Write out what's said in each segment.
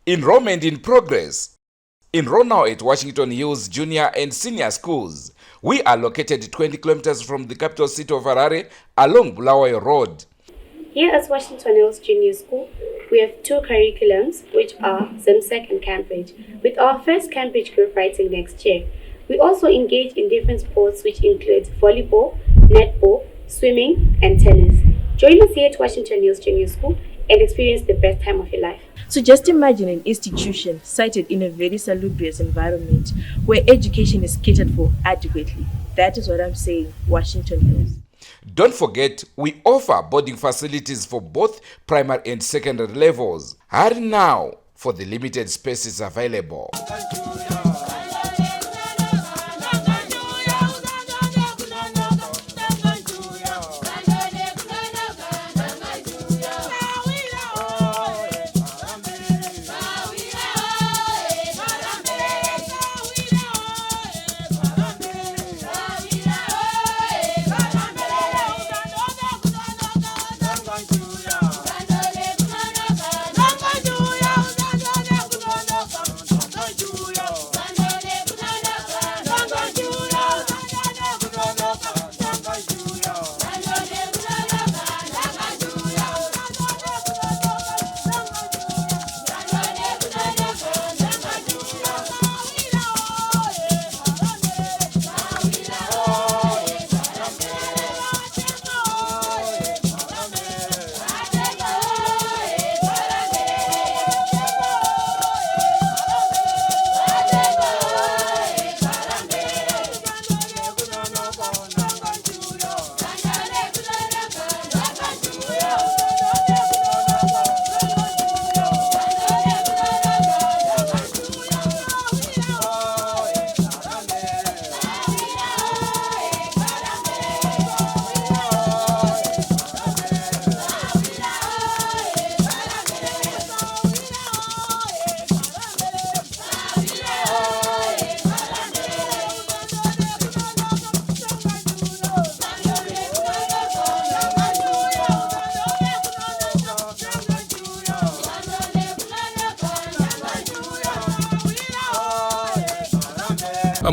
Enrollment in progress. Enroll now at Washington Hills Junior and Senior Schools. We are located 20 kilometers from the capital city of Harare along Bulawayo Road. Here at Washington Hills Junior School, we have two curriculums, which are ZIMSEC and Cambridge, with our first Cambridge group writing next year. We also engage in different sports, which includes volleyball, netball, swimming, and tennis. Join us here at Washington Hills Junior School and experience the best time of your life. So just imagine an institution sited in a very salubrious environment where education is catered for adequately. That is what I'm saying, Washington Hills. Don't forget, we offer boarding facilities for both primary and secondary levels. Hurry now for the limited spaces available.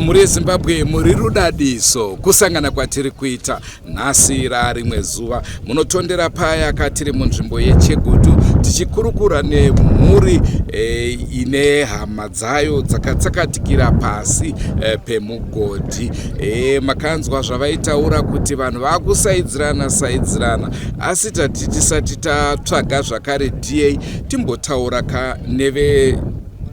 Muri Zimbabwe muri rudadiso kusangana kwatiri kuita nhasi rimwe zuva munotondera paya katiri munzvimbo yeChegutu tichikurukura nemhuri ine hama dzayo dzakatsakatikira pasi pemugodhi. Makanzwa zvavaitaura kuti vanhu vakusaidzirana asi tisati tatsvaga zvakare DA timbotaura neve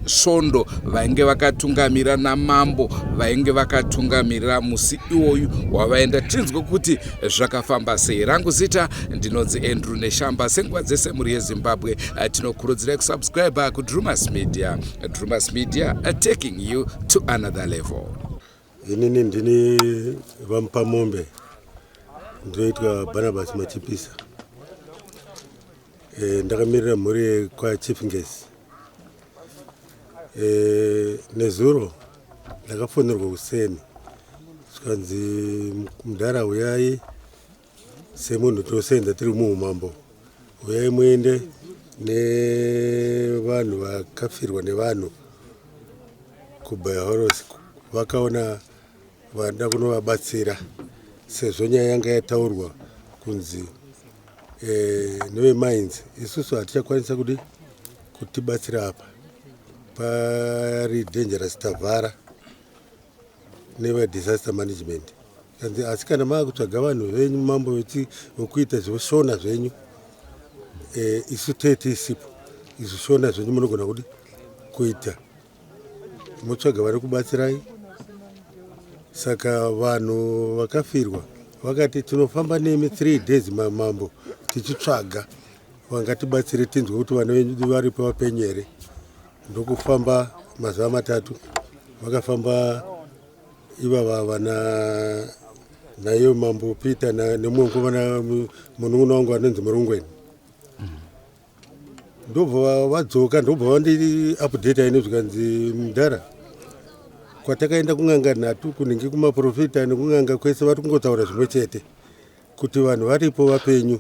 svondo vainge vakatungamira naMambo vainge vakatungamirira musi iwoyu wavaenda tinzwe kuti zvakafamba sei. Rangu zita ndinonzi Andrew Neshamba. Senguva dzese muri yeZimbabwe tinokurudzirai kusubscribe kuDrewmas Media. Drewmas Media taking you to another level. Inini ndini vaMupamombe ndinoitwa Barnabas Machipisa. Ndakamirira mhuri kwaChief Ngezi. Nezuro ndakafonerwa kuseni zvikanzi mudhara uyai semunhu tosenza tiri muumambo uyai muende nevanhu vakafirwa nevanhu kuBayahoros. Vakaona vada kunovabatsira sezvo nyaya yanga yataurwa kunzi nevemines isusu hatichakwanisa kutibatsira apa pari dangerous tavhara neva disaster management. Asi kana maakutsvaga vanhu venyu mambo vekuita zvosvona zvenyu isu tete isipo izvo svona zvenyu munogona kuita motsvaga vari kubatsirai. Saka vanhu vakafirwa vakati tinofamba nemi 3 days mambo tichitsvaga vangatibatsire tinzwe kuti vana venyu varipo Vapenyu here. Ndokufamba mazuva 3 vakafamba ivava vana nayo Mambo Peter nemukomana munun'una wangu anonzi Murungweni. Ndobva vadzoka ndobva vandi update ine zvikanzi mudhara kwatakaenda kun'anga 3 kunenge kumaprofita nekun'anga kwese vari kungotaura zvimwe chete kuti vanhu varipo Vapenyu.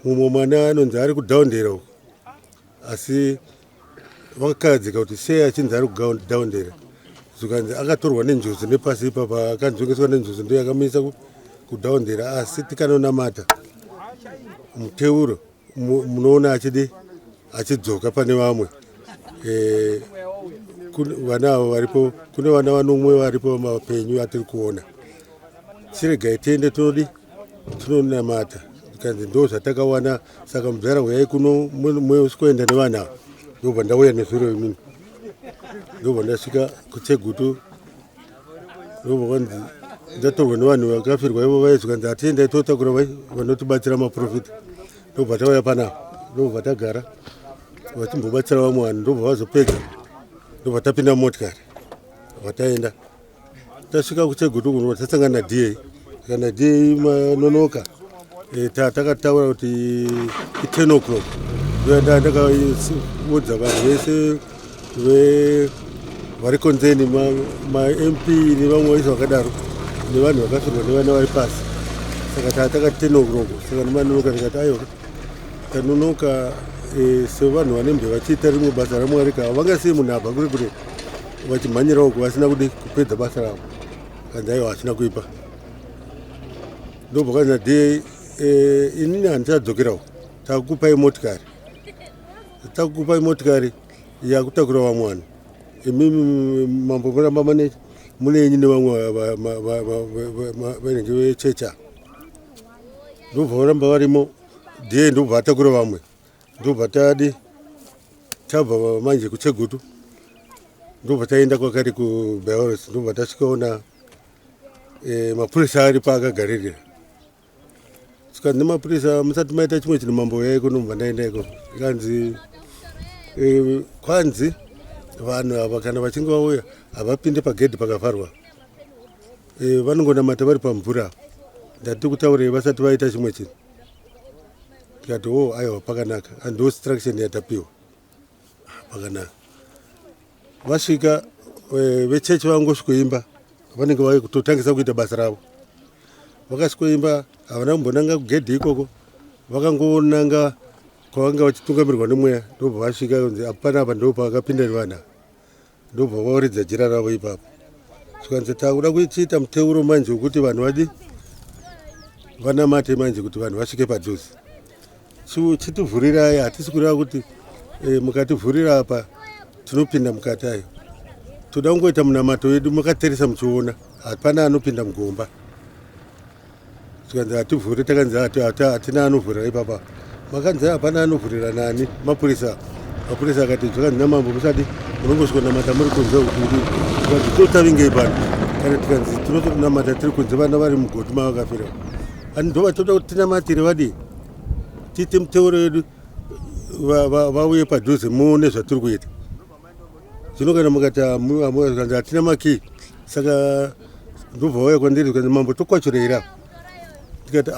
Mumwe mwana anonzi ari kudhaundera uko asi vakakadzika kuti sei achinzi ari kudhaundera zvikanzi akatorwa nenjozi nepasi ipapa akanzongeswa nenjozi ndo yakamisa kudhaundera asi tikanonamata muteuro munoona achidzoka pane vamwe vana avo varipo kune vana vanomwe varipo mapenyu atiri kuona chiregai tiende tinonamata kanzi ndo zvatakawana saka mudzara uyai kuno mwe usikoenda nevana ava ndobva ndauya nezviro imini ndobva ndasvika kuchegutu ndobva kwanzi ndatorwa nevanhu vakafirwa ivo vaizvi kanzi hatiendai totakura vanotibatsira maprofita ndobva tauya panapa ndobva tagara vachimbobatsira vamwe vanhu ndobva vazopedza ndobva tapinda motikari vataenda tasvika kuchegutu kuno tasangana na kana da manonoka takataura kuti 10 o'clock ndoenda ndakaudza vanhu vese vari konzeni mamp nevamwe vaisi vakadaro nevanhu vakafirwa nevana vari pasi saka takati 10 o'clock saka nemanonoka tikati aiwa tanonoka sevanhu vanenge vachiita rimwe basa ramwari ka vangasii munhu abva kuri kure vachimhanyirawo vasina kudi kupedza basa ravo kanzi aiwa hasina kuipa ndobva kwanzi nade inini handichadzokerawo takukupai motikari yakutakura vamwe vanhu imimi mambo muramba munenyi nevamwe vanenge vechecha ndobva varamba varimo ndobva atakura vamwe ndobva tabva manje kuchegutu ndobva taenda kwakati kuBelarus ndobva tasvikaona mapurisa ari paakagaririra sikanzi nemapurisa musati maita chimwe chinhu mambo yaiko ndobva ndaendaiko ikanzi kwanzi vanhu ava kana vachinge vauya havapinde pagedhi pakavharwa vanongonamata vari pamvura ndati kutaurei vasati vaita chimwe chinhu tikati aiwa pakanaka ando instruction yatapiwa pakanaka vasvika vechechi vangosvikoimba vanenge vakutotangisa kuita basa ravo vakasvikoimba havana kumbonanga kugedhi ikoko vakangonanga kwavanga vachitungamirirwa nemweya ndobva vasvika kunzi apanapa ndo pavakapinda nevana ndobva vauridza jira ravo ipapo svikanzi takuda kuchiita muteuro manje wekuti vanhu vanamate manje kuti vanhu vasvike padhuze chitivhurirai hatisi kureva kuti mukativhurira apa tinopinda mukati ayo toda kungoita munamato wedu makatarisa muchiona hapana anopinda mugomba tikanzi hativhuri takanzi hatina anovhurira ipapa makanzi hapana anovhurira nani mapurisa akati zvakanzi namambo musati munongosvikonamata muri kunze ukuri tikanzi totavingei pano kana tikanzi tinotonamata tiri kunze vana vari mugoti mavakafira ani ndova toda kuti tinamatire vadii tiite muteuro wedu vauye padhuze muone zvatiri kuita zvino kana mukati kanzi hatina makii saka ndobva vauya kwandiri kanzi mambo tokwachoreira tikati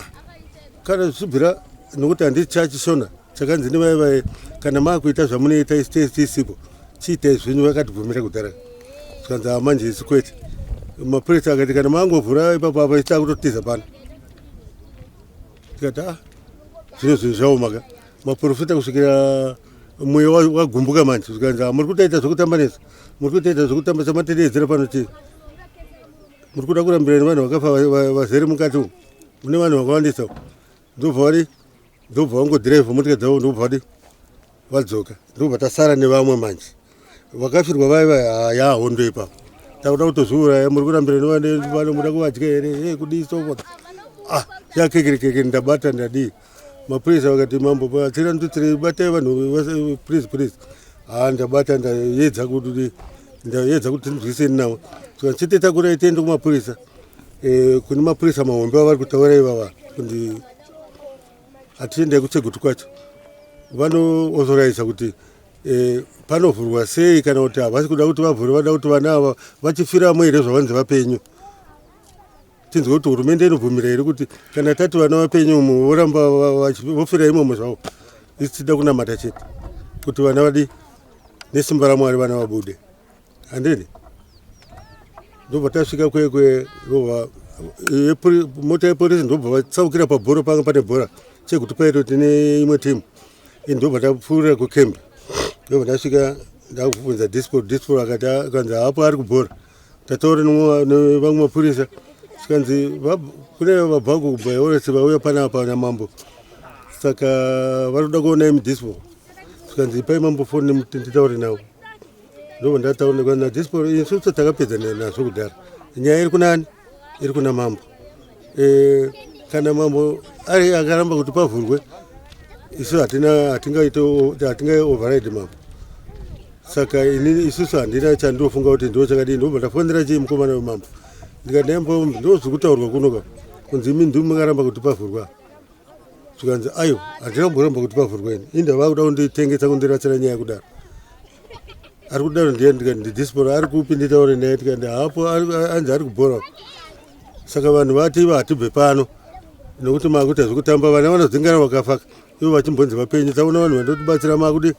kana zvibvira nokuti handisi chachishona chakanzi nevaivai kana maakuita zvamunoita isipo chiitai zvenyu vakatibvumira kudhara zvikanzi manje isi kwete mapurisa akati kana mangovhura ipapo apa isita kutotiza pano tikati zvino zvinhu zvaomaka maprofita kusvikira mweya wagumbuka manje zvikanzi muri kutoita zvekutamba nesu muri kutoita zvekutamba samatededzera pano chii muri kuda kurambira nevanhu vakafa vazere mukati umu mune vanhu vakawandisa ndobva vangodhiraivha motika dzavo ndobva vadzoka ndobva tasara nevamwe manje vakafirwa vaiva hondo ipapo takuda kutozviuraya muri kurambira nevano muda kuvadya here kudii sokota yakekerekeke ndabata ndadii mapurisa vakati mambo tira ndutsire batai vanhu please ndabata ndaedza kuti ndinzwiseni navo chitetakurai tiende kumapurisa kune mapurisa mahombe vavari kutaura ivava kuti hatiendai kuchegutu kwacho vanoauthoraiza kuti panovhurwa sei kana kuti havasi kuda kuti vavhure vada kuti vana ava vachifiramo here zvavanzi vapenyu tinzwe kuti hurumende inobvumira here kuti kana tati vana vapenyu umo voramba vofira imomo zvavo isi tida kunamata chete kuti vana vadi nesimba ramwari vana vabude handini ndobva tasvika kwekwe mota yepolisi ndobva vatsaukira pabhoro panga pane bhora chekuti paito tine imwe timu ndobva tapfuurira kukembi ndobva tasvika ndakubvunza dispo akanzi hapo ari kubhora tataura nevamwe mapurisa sikanzi kune vabvangu kubvayoresi vauya panapa naMambo saka varikuda kuona imudispo sikanzi ipai Mambo foni nditaure navo ndobva ndataura nadispo isusu takapedza nazvo kudhara nyaya iri kunani iri kuna Mambo kana Mambo ari akaramba kuti pavhurwe isu hatingai override Mambo saka ini isusu handina chandofunga kuti ndo chakadii ndobva ndafonera chii mukomana weMambo ndikati Mambo ndozvikutaurwa kunoka kunzi imi ndimi makaramba kuti pavhurwa zvikanzi ayo handinamboramba kuti pavhurwa ini inda vakuda kunditengesa kundiratsira nyaya kudaro ari kudaro ndiye ndikati ndidispora ari kupi nditaure naye tikati hapo anzi ari kubhora saka vanhu vati hatibve pano nokuti makuita zvekutamba vana vanodzingana vakafaka ivo vachimbonzi Vapenyu taona vanhu vandotibatsira makuti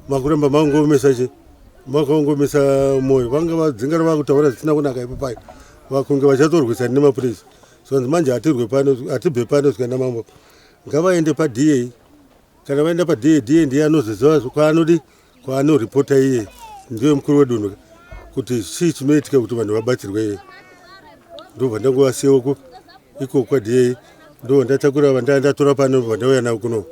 makuramba mangomesa chi makangomesa moyo vanga vadzingana vakutaura zvisina kunaka ipapai vakunge vachatorwisana nemapurisa sonzi manje hatibve pano zvikana Mambo ngavaende paDA kana vaenda paDA ndiye anozoziva kwaanodi kwaanoripota iye ndiye mukuru wedunhu kuti chii chinoitika kuti vanhu vabatsirwe ndobva ndangovasiyewo iko kwaDA ndo ndatakura vandatora pano vandauya navo kuno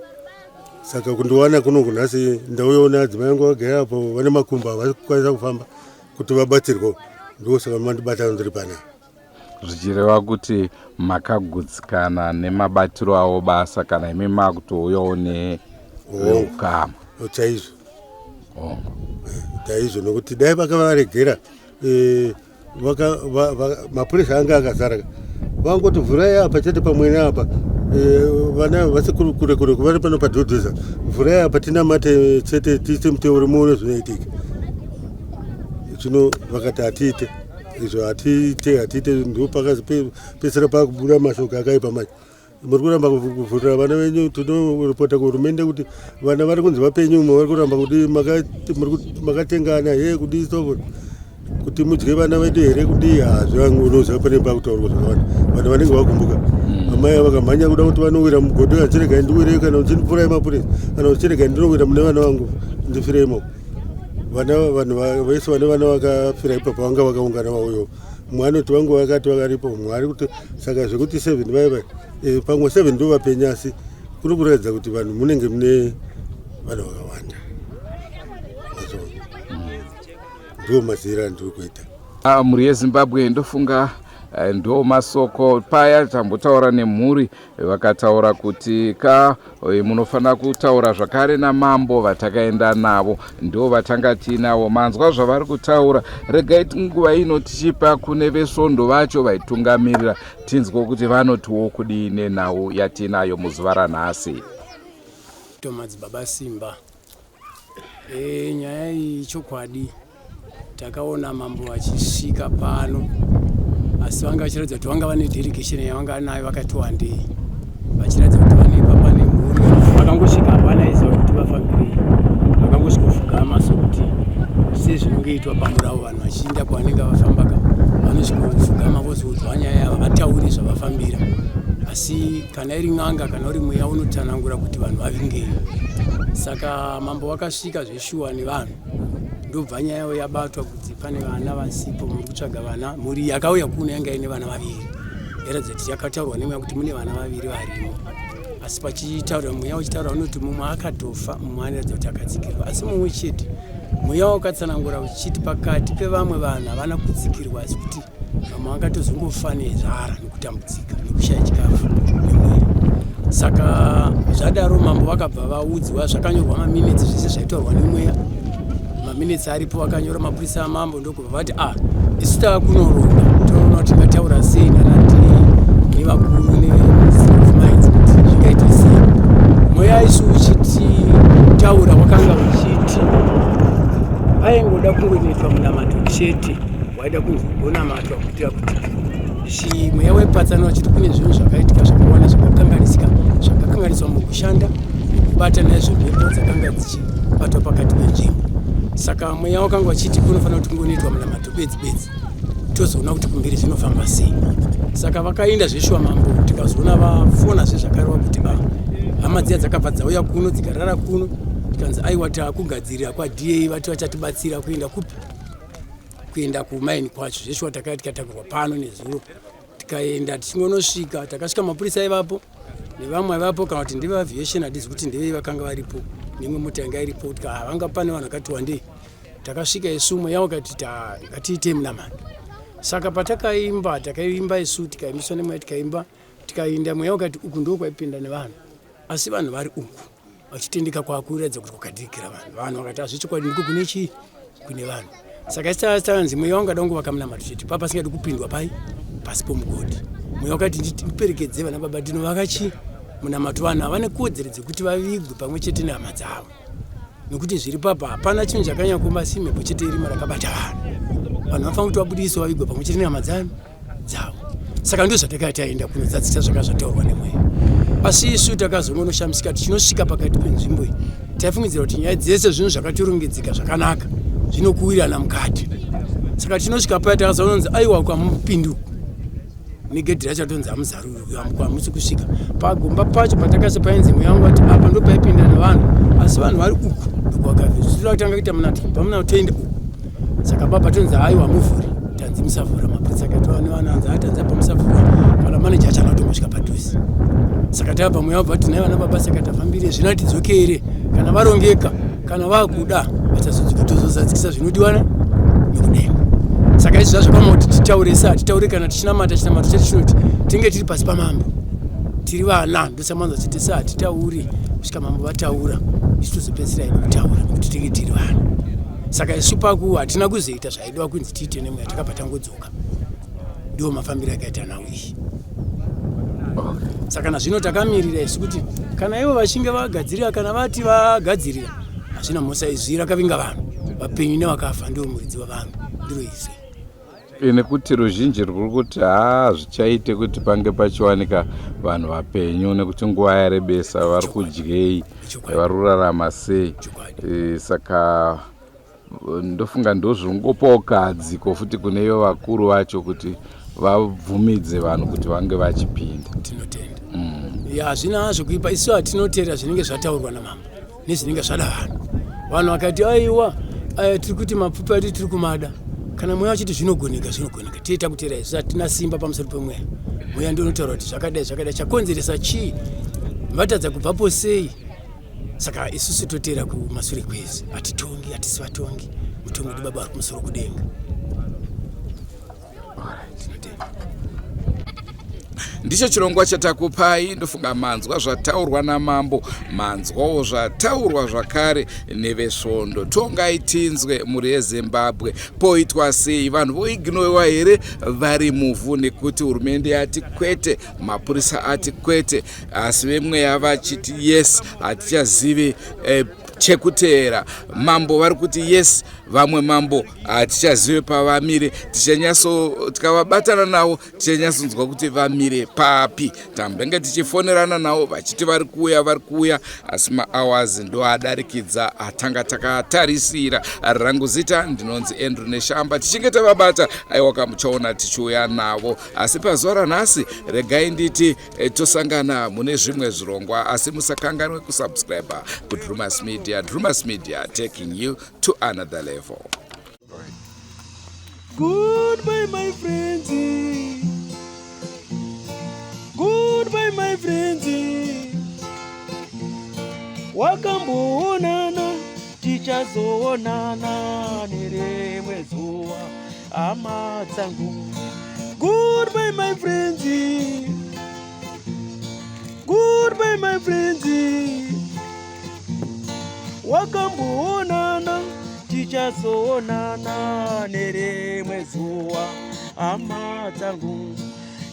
saka kundiwana kuno kunhasi ndauyaona adzimai vangu vagara apo vane makumbo havakwanisa kufamba kuti vabatsirwewo ndosaka mandibata ndiri pana zvichireva kuti makagutsikana nemabatiro avo basa kana imi makutouyawo neukama chaizvo chaizvo nokuti dai vakavaregera mapurisa anga akazara vangoti vhurai apa chete pamwene apa vana vasi kure kuvari pano padhodheza vhurai apa tinamate chete tiise muteuro muone zvinoitika zvino vakati hatiite izvo hatiite ndo pakapedzisira pakubuda mashoko akaipa manje muri kuramba kuvhurira vana venyu tinoripota kuhurumende kuti vana vari kunzi Vapenyu umwe vari kuramba kuti makatengana he kudii soko kuti mudye vana vedu here kudii hazvivanoziva pane pakutaurwa zvakawanda vanhu vanenge vakumbuka amai vakamhanya kuda kuti vanowira mugodhi kachiregai ndiwirei kana uchindipfurai mapurisa kana uchiregai ndinowira mune vana vangu ndifirei mako vanhu vese vane vana vakafira ipapo vanga vakaungana vauyo mumwe anoti vangu vakati vakaripo mumwe ari kuti saka zvekuti 7 vaiva pamwe 7 ndo Vapenyu asi kuri kuratidza kuti vanhu munenge mune vanhu vakawanda ndo mazira andiri kuita mhuri yeZimbabwe ndofunga ndo masoko paya tambotaura nemhuri vakataura kuti munofanira kutaura zvakare naMambo vatakaenda navo ndo vatanga tinavo manzwa zvavari kutaura regai nguva ino tichipa kune vesvondo vacho vaitungamirira tinzwe kuti vanotiwo kudii nenhau yatinayo muzuva ranhasi. Thomas Baba Simba nyaya iyi chokwadi takaona Mambo achisvika pano asi vanga vachiratidza kuti vanga vane delegation yavanga nayo vakati wandei vachiratidza kuti vane baba nemhuri vakangosvika hapana iziva kuti vafambirei vakangosvika kufugama sokuti sezvinongeitwa pamuravo vanhu vachiinda kwavanenge vafambaka vanosvika kufugama vozoudzwa nyaya yava vatauri zvavafambira asi kana iri n'anga kana uri mweya unotanangura kuti vanhu vavingei saka Mambo vakasvika zveshuwa nevanhu ndobva nyaya yawo yabatwa kuti pane vana vasipo muri kutsvaga vana mhuri yakauya kuno yanga ine vana vaviri yaratidza kuti yakataurwa nemweya kuti mune vana vaviri varimo asi pachitaurwa mweya uchitaura unoti mumwe akatofa mumwe anoratidza kuti akatsikirwa asi mumwe chete mweya wakatsanangura uchiti pakati pevamwe vanhu havana kutsikirwa asi kuti vamwe vangatozongofa nezvara nekutambudzika nekushaya chikafu nemwiri saka zvadaro Mambo vakabva vaudzwa zvakanyorwa maminitsi zvese zvaitaurwa nemweya maminitsi aripo vakanyora mapurisa aMambo ndokubva vati isu tava kunoronga tonoona kuti ngataura sei nanati nevakuru neminds kuti zvingaita sei mweya isu uchititaura wakanga uchiti aingoda kungonoitwa munamato chete waida kunzogonamatwa kuitira kuti mweya wepatsana wachiti kune zvinhu zvakaitika zvakawanda zvakakanganiswa mukushanda nekubata naizvo mhepo dzakanga dzichibatwa pakati penzvimbo saka mweya wakanga wachiti kunofanira kuti kungonoitwa munamato bedzi tozoona kuti kumbiri zvinofamba sei saka vakaenda zveshuwa Mambo tikazoona vafona zvezvakareva kuti hama dziya dzakabva dzauya kuno dzikarara kuno tikanzi aiwa takugadzirira kwaDA vati vachatibatsira kuenda kupi kuenda kumaini kwacho zveshuwa takati tikatakurwa pano nezuro tikaenda tichingonosvika takasvika mapurisa aivapo nevamwe aivapo kana kuti ndeve aviation hadizi kuti ndeve vakanga varipo nemwe mota yanga iripo vanga pane vanhu vakati wandei takasvika isu mweya wakati ngatiite munamano saka takaimba isu tikaimbiswa nemweya tikaimba tikaenda mweya wakati uku ndo kwaipinda nevanhu asi vanhu vari uku vachitendeka kwakuratidza kuti kwakadirikira vanhu vakati hazvichokwadi ndiko kune chii kune vanhu saka isitaanzi mweya wanga dangu vakamunamata chete papa singadi kupindwa pai pasi pomugodhi mweya wakati ndiperekedze vana baba ndinovaka chii munamato vanhu havane kodzero dzekuti vavigwe pamwe chete nehama dzavo nokuti zviri papa hapana chinhu chakanyakomba si mhepo chete irima rakabata vanhu vanofanira kuti vabudiswe vavigwe pamwe chete nehama dzavo saka ndo zvatakati taenda kunodzadzisa zvanga zvataurwa nemweya asi isu takazononoshamisika tichinosvika pakati penzvimbo iyi taifungidzira kuti nyaya dzese zvinhu zvakatirongedzeka zvakanaka zvinokuwirana mukati saka tinosvika paya takazononzi aiwa kwamupindu negedhi racho tonzi hamuzaruri hamusi kusvika pagomba pacho patakase painzi mweya wangu ati apa ndo paipinda nevanhu asi vanhu vari uku ndokwakazvizvira kutanga kuita munati pamunaotoenda uku saka baba tonzi aiwa muvhuri tanzi musavhura mapurisa akatova nevana anzi atanzi apa musavhura kana maneja achana tombosvika padhuzi saka tava mweya wabva tinai vana baba saka tafambire zvino tidzoke kana varongeka kana vakuda vachazozadzikisa zvinodiwana nekudenga saka izvi zvazvo kama kuti titaure kana tichinamata chedu chinoti tinge tiri pasi pamambo tiri vana ndosamanza chete hatitauri kusvika mambo vataura isu tozopedzisira ino kutaura nekuti tinge tiri vana saka isu paku hatina kuzoita zvaidiwa kunzi tiite nemweya takabva tangodzoka ndo mafambiro akaita nhau iyi saka nazvino takamirira isu kuti kana ivo vachinge vagadzirira kana vati vagadzirira hazvina mhosa izvi rakavinga vanhu vapenyu nevakafa ndo muridzi wavanhu ndiro izvi nekuti ruzhinji rwuri kuti zvichaite kuti pange pachiwanika vanhu vapenyu nekuti nguva yarebesa vari kudyei vari kurarama sei saka ndofunga ndozviringopawo gadziko futi kune ivo vakuru vacho kuti vabvumidze vanhu kuti vange vachipinda. Tinotenda hazvina hazvo kuipa isu hatinotera zvinenge zvataurwa namambo nezvinenge zvada vanhu vakati aiwa tiri kuti mapfupa edu tiri kumada kana mweya wachiti zvinogoneka tiita kutera izvi hatina simba pamusoro pemweya mweya ndio unotaura kuti zvakadai chakonzeresa chii vatadza kubvapo sei saka isusu totera kumashure kwezi hatitongi hatisi vatongi mutongi wedu baba ari kumusoro kudenga. Ndicho chirongwa chatakupai ndofunga manzwa zvataurwa namambo manzwawo zvataurwa zvakare nevesvondo tongai tinzwe mhuri yeZimbabwe poitwa sei vanhu voignoiwa here vari muvhu nekuti hurumende yati kwete mapurisa ati kwete asi vemweya vachiti yes hatichazivi chekuteera mambo vari kuti yes vamwe mambo hatichazive pavamire tikavabatana navo tichanyatsonzwa kuti vamire papi tambenge tichifonerana navo vachiti vari kuuya asi maawazi ndo adarikidza atanga takatarisira rangu zita ndinonzi Andrew Neshamba tichinge tavabata aiwaka muchaona tichiuya navo asi pazuva ranhasi regai nditi tosangana mune zvimwe zvirongwa asi musakanganwe kusubscribe kuDrewmas Media taking you to another level. Goodbye my friends, goodbye my friends, wakamboonana tichazoonana nerimwe zuva hama dzangu. Goodbye my friends, goodbye my friends, wakamboonana tichazoonana nerimwe zuva hama dzangu.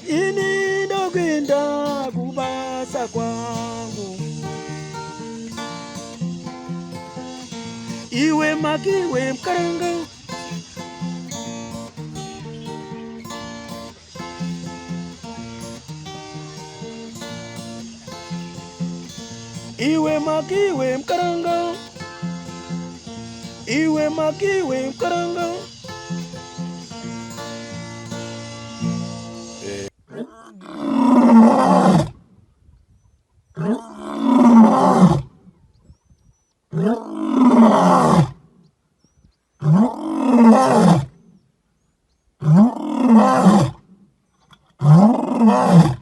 Ini ndokuenda kubasa kwangu, iwe makiwe mkaranga, iwe makiwe mkaranga, iwe makiwe mkaranga. Mambo.